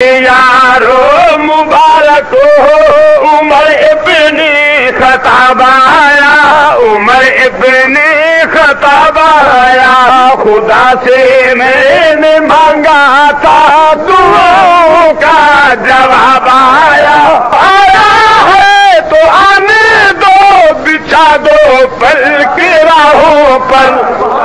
یارو مبارک ہو عمر ابن خطاب آیا، عمر ابن خطاب آیا، خدا سے میں نے مانگا تھا دعاؤں کا جواب آیا، آیا ہے تو آنے دو بچھا دو پل کی راہوں پر،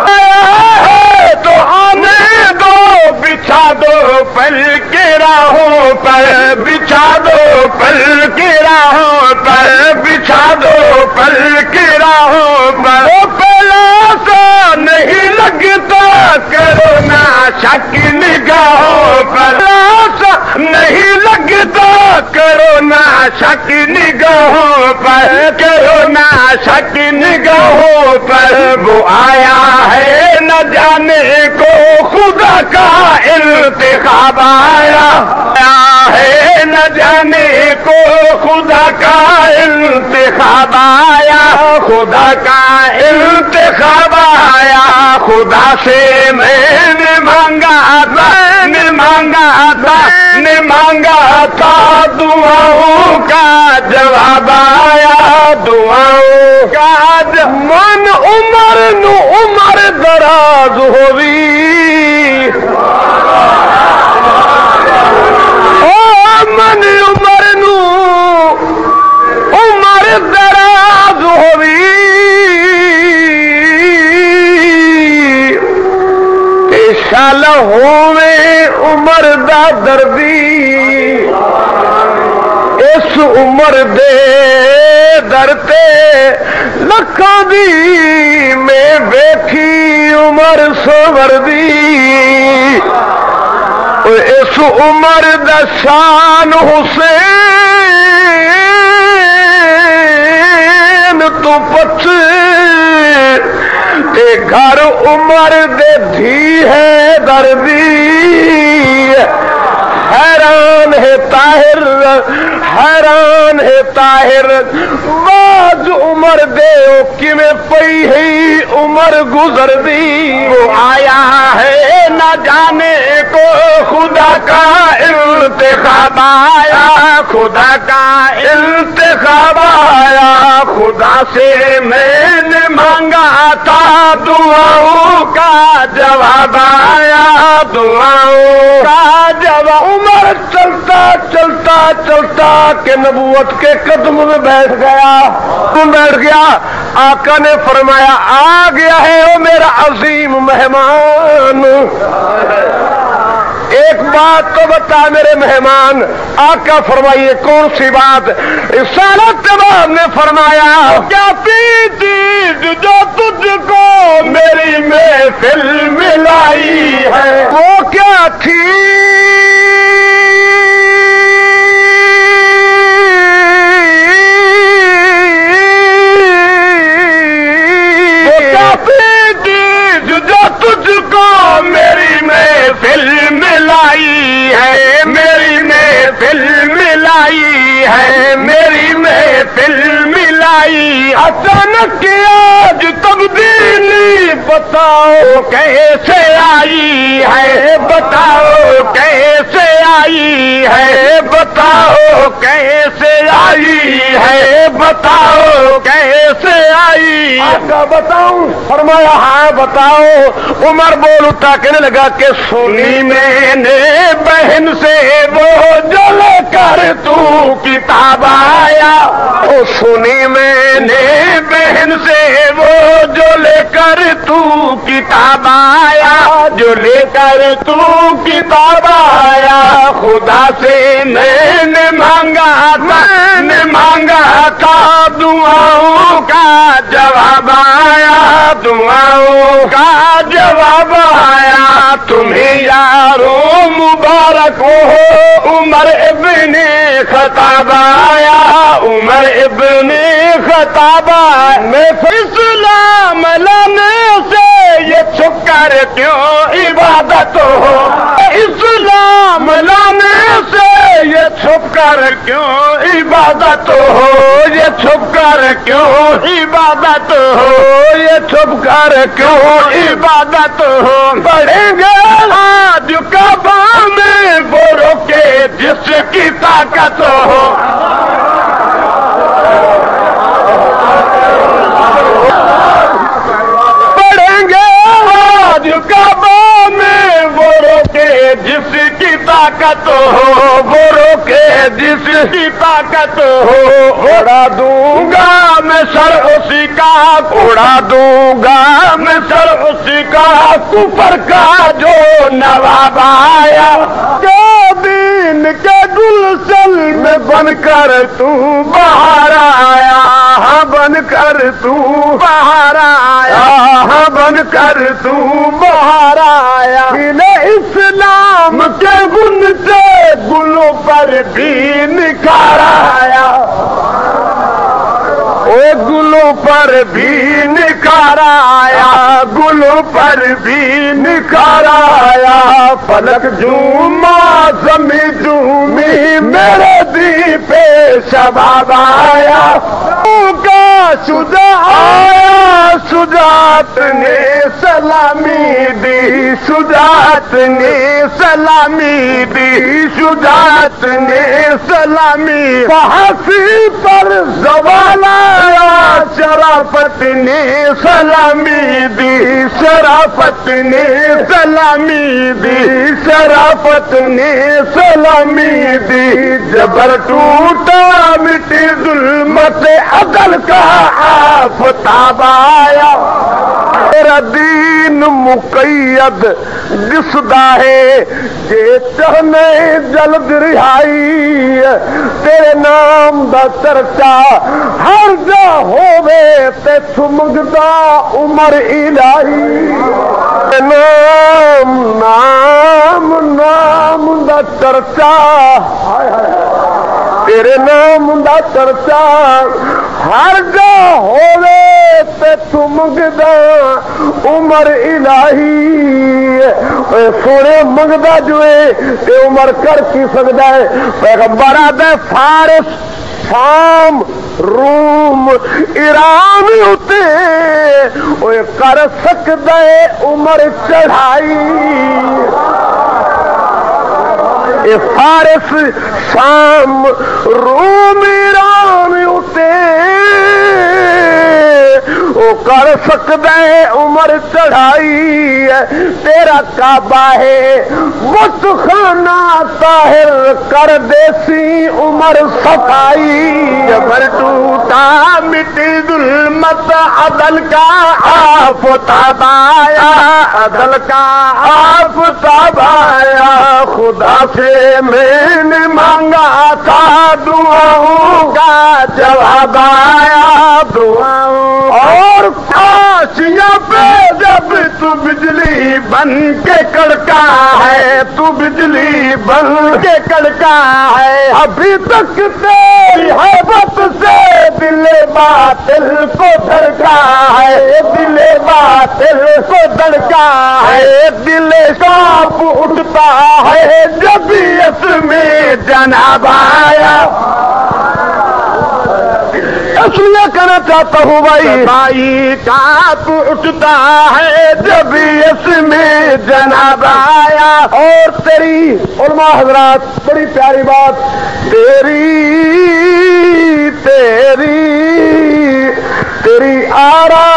آیا ہے تو آنے دو بچھا دو پل کی راہوں پر، بچھا دو پل کی راہوں پر، بچھا دو پل کی راہوں پر، پہلا سا نہیں لگتا کرو نا شک نگاہوں پر، سا نہیں لگتا کرو نا شک نگاہوں پر، کرو نا شک نگاہوں پر، وہ آیا ہے نہ جانے کو خدا کا انتخاب آیا ہے، نہ جانے کو خدا کا انتخاب آیا، خدا کا انتخاب آیا، خدا سے میں نے مانگا تھا، نے مانگا تھا، نے مانگا تھا دعاؤں کا جواب آیا، دعاؤں کا من عمر نو عمر دراز ہوئی، من عمر نو عمر دراز ہوئی، شال ہوے عمر دا دردی، اس عمر دے درتے لکھاں دی میں بیٹھی عمر سوردی، اس عمر دا شان حسین تو پچھ تے گھر عمر دے دھی ہے دردی، حیران ہے طاہر، حیران ہے طاہر، باز عمر دے او میں پئی ہے عمر گزر دی، وہ آیا ہے نہ جانے کو خدا کا انتخاب آیا، خدا کا انتخاب آیا، خدا سے میں نے مانگا تھا دعاؤں کا جواب آیا، دعاؤں کا جواب، عمر چلتا چلتا چلتا کہ نبوت کے قدم میں بیٹھ گیا، آقا نے فرمایا آ گیا ہے وہ میرا عظیم مہمان، ایک بات تو بتا میرے مہمان، آقا فرمائیے کون سی بات؟ رسالت کے بعد نے فرمایا کیا تھی چیز جو تجھ کو میری محفل میں لائی ہے، وہ کیا تھی؟ تجھ کو میری محفل میں لائی ہے، میری محفل میں لائی ہے، میری محفل میں لائی، اچانک آج تبدیلی بتاؤ کیسے آئی ہے، بتاؤ کیسے آئی ہے، بتاؤ کیسے آئی ہے، بتاؤ کیسے آئی، آقا بتاؤں؟ فرمایا ہاں بتاؤ، عمر بول اٹھا کہنے لگا کہ سنی میں نے بہن سے وہ جو لے کر تو کتاب آیا، سنی میں نے بہن سے وہ جو لے کر تو کتاب آیا، جو لے کر تو کتاب آیا، خدا سے میں نے مانگا تھا، نے مانگا تھا دعاؤں کا جواب آیا، دعاؤں کا جواب آیا، تمہیں یارو مبارک ہو عمر ابن خطاب آیا، عمر ابن خطاب آیا، میں اسلام لانے سے یہ چھپ کر کیوں عبادت ہو، اسلام لانے سے یہ چھپ کر کیوں عبادت ہو، یہ چھپ کر کیوں عبادت ہو، یہ چھپ کر کیوں عبادت ہو، بڑھیں گے آج کعبہ میں وہ روکے جس کی طاقت ہو، بڑھیں گے آج کعبہ میں وہ روکے جس کی طاقت ہو، وہ روکے جس کی طاقت ہو، اڑا دوں گا میں سر اسی کا، اڑا دوں گا میں سر اسی کا، کفر کا جو نواب آیا، دین کے گلشن میں بن کر تو باہر آیا، ہاں بن کر تو باہر آیا، ہاں بن کر تو باہر آیا، اسلام کے گن سے گلوں پر بھی نکھار آیا، گلوں پر بھی نکھار آیا، گلوں پر بھی نکھار آیا، فلک جھوما زمین جھومی میرے دی پہ شباب آیا، کا شجاع آیا، شجاعت نے سلامی دی، شجاعت نے سلامی دی، شجاعت نے سلامی، فحسی پر زوال آیا، شرافت نے سلامی دی، شرافت نے سلامی دی، شرافت نے سلامی دی، جبر ٹوٹا مٹی ظلمت عدل کا آفتاب آیا، تیرا دین مقید دسدا ہے جے چاہنے جلد رہائی، تیرے نام دا چرچا ہر جا ہووے تے سمجھدا عمر الہی، نام نام نام دا چرچا، تیرے نام دا چرچا ہر جا ہووے تے سمجھدا عمر الہی، سونے منگدا جوئے تے عمر کر کی سکتا ہے، پیغمبر آدھے فارس شام روم ایران ہوتے وہ کر سکتا ہے عمر چڑھائی، فارس شام روم ایران ہوتے وہ کر سکتا ہے عمر چڑھائی، تیرا کعبہ ہے بت خانہ طاہر کر دیسی عمر صفائی، جبر ٹوٹا مٹی ظلمت عدل کا آفتاب آیا، عدل کا آفتاب آیا، خدا سے میں نے مانگا تھا دعاؤں کا جواب آیا، دعاؤں اور کاشیاں پہ جب تو بجلی بن کے کڑکا ہے، تو بجلی بن کے کڑکا ہے، ابھی تک تیری ہیبت سے دل باطل کو دھڑکا ہے، دل باطل کو دھڑکا ہے، دل سانپ اٹھتا ہے جب اس میں جناب آیا، اس لیے کہنا چاہتا ہوں بھائی کانپ اٹھتا ہے جب اس میں جناب آیا، اور تیری علماء حضرات بڑی پیاری بات، تیری آرا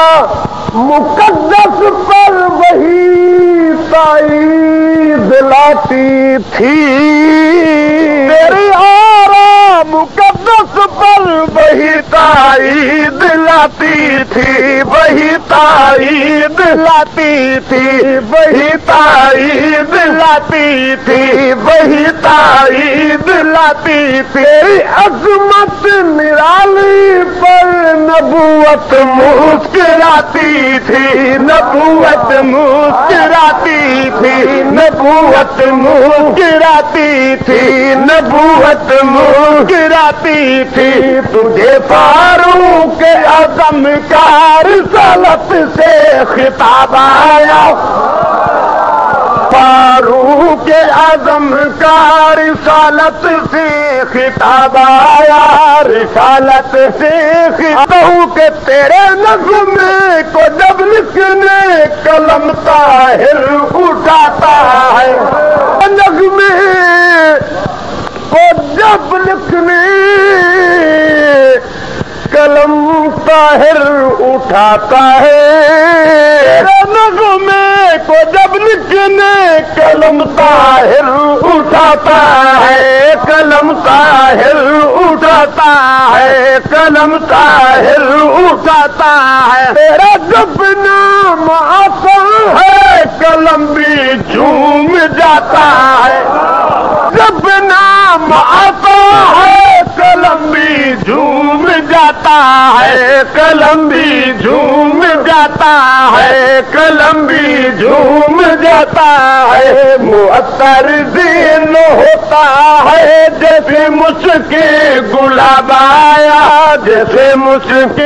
مقدس پر وہی تائید لاتی تھی، تیری آرا مقدس پر وہی تائید لاتی تھی، وہی تائید لاتی تھی، وہی تائید لاتی تھی، وہی تائید لاتی تھی، تیری عظمت نرالی پر نبوت مسکراتی تھی، نبوت مسکراتی تھی، نبوت مسکراتی تھی، نبوت مسکراتی تھی، تجھے فاروق اعظم کا رسالت سے خطاب آیا، فاروق اعظم کا رسالت سے خطاب آیا رسالت سے کہوں کہ تیرے نغمے کو جب لکھنے قلم طاہر اٹھاتا ہے، نغمے کو جب لکھنے قلم طاہر اٹھاتا ہے، نغمے کو جب لکھنے قلم طاہر اٹھاتا ہے، قلم طاہر اٹھاتا ہے، قلم طاہر اٹھاتا ہے، تیرا جب نام آتا ہے قلم بھی جھوم جاتا ہے، جب نام آتا ہے قلم بھی جھوم جاتا ہے، قلم بھی جھوم جاتا ہے، قلم بھی جھوم جاتا ہے، معطر دن ہوتا ہے جیسے مشک گلاب آیا، جیسے مشک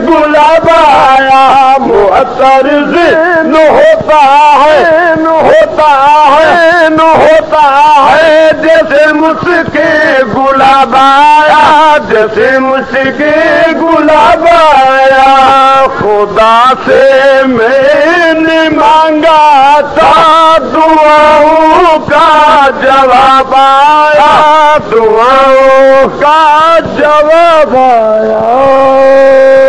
گلاب آیا، معطر دن ہوتا ہے، ہوتا ہے، ہوتا ہے جیسے مشک گلاب آیا، جیسے مشک گلاب آیا، خدا سے میں نے مانگا تھا دعاؤں کا جواب آیا، دعاؤں کا جواب آیا۔